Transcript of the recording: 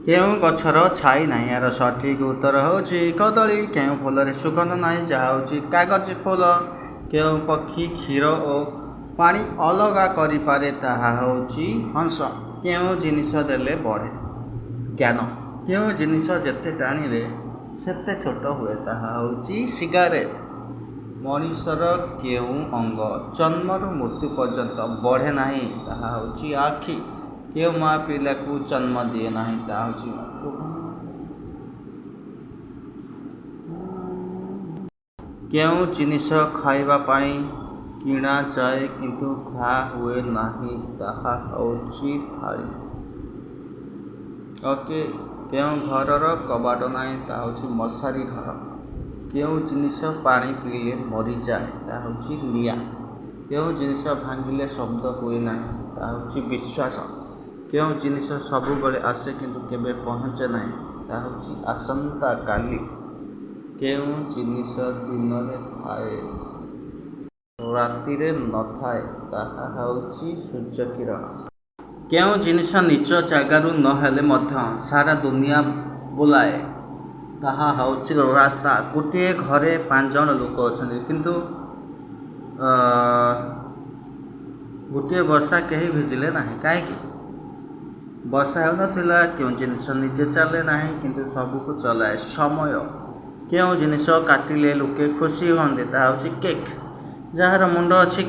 କେଉଁ ଗଛର ଛାଇ ନାହିଁ? ଏହାର ସଠିକ୍ ଉତ୍ତର ହେଉଛି କଦଳୀ। କେଉଁ ଫୁଲରେ ସୁଗନ୍ଧ ନାହିଁ? ଯାହା ହେଉଛି କାଗଜ ଫୁଲ। କେଉଁ ପକ୍ଷୀ କ୍ଷୀର ଓ ପାଣି ଅଲଗା କରିପାରେ? ତାହା ହେଉଛି ହଂସ। କେଉଁ ଜିନିଷ ଦେଲେ ବଢ଼େ? ଜ୍ଞାନ। କେଉଁ ଜିନିଷ ଯେତେ ଟାଣିଲେ ସେତେ ଛୋଟ ହୁଏ? ତାହା ହେଉଛି ସିଗାରେଟ୍। ମଣିଷର କେଉଁ ଅଙ୍ଗ ଜନ୍ମରୁ ମୃତ୍ୟୁ ପର୍ଯ୍ୟନ୍ତ ବଢ଼େ ନାହିଁ? ତାହା ହେଉଛି ଆଖି। କେଉଁ ମା ପିଲାକୁ ଜନ୍ମ ଦିଏ ନାହିଁ? ତାହା ହେଉଛି ମାତୃଭୂମି। କେଉଁ ଜିନିଷ ଖାଇବା ପାଇଁ କିଣାଯାଏ କିନ୍ତୁ ଖା ହୁଏ ନାହିଁ? ତାହା ହେଉଛି ଥାଳି। ଓକେ। କେଉଁ ଘରର କବାଟ ନାହିଁ? ତାହା ହେଉଛି ମଶାରୀ ଘର। କେଉଁ ଜିନିଷ ପାଣି ପିଇଲେ ମରିଯାଏ? ତାହା ହେଉଛି ନିଆଁ। କେଉଁ ଜିନିଷ ଭାଙ୍ଗିଲେ ଶବ୍ଦ ହୁଏ ନାହିଁ? ତାହା ହେଉଛି ବିଶ୍ୱାସ। କେଉଁ ଜିନିଷ ସବୁବେଳେ ଆସେ କିନ୍ତୁ କେବେ ପହଞ୍ଚେ ନାହିଁ? ତାହା ହେଉଛି ଆସନ୍ତାକାଲି। କେଉଁ ଜିନିଷ ଦିନରେ ଥାଏ ରାତିରେ ନଥାଏ? ତାହା ହେଉଛି ସୂର୍ଯ୍ୟକିରଣ। କେଉଁ ଜିନିଷ ନିଜ ଜାଗାରୁ ନହେଲେ ମଧ୍ୟ ସାରା ଦୁନିଆ ବୁଲାଏ? ତାହା ହେଉଛି ରାସ୍ତା। ଗୋଟିଏ ଘରେ 5 ଜଣ ଲୋକ ଅଛନ୍ତି କିନ୍ତୁ ଗୋଟିଏ ବର୍ଷା କେହି ଭିଜିଲେ ନାହିଁ। କାହିଁକି? ବର୍ଷା ହେଉନଥିଲା। କେଉଁ ଜିନିଷ ନିଜେ ଚାଲେ ନାହିଁ କିନ୍ତୁ ସବୁକୁ ଚଲାଏ? ସମୟ। କେଉଁ ଜିନିଷ କାଟିଲେ ଲୋକେ ଖୁସି ହୁଅନ୍ତି? ତାହା ହେଉଛି କେକ୍। ଯାହାର ମୁଣ୍ଡ ଅଛି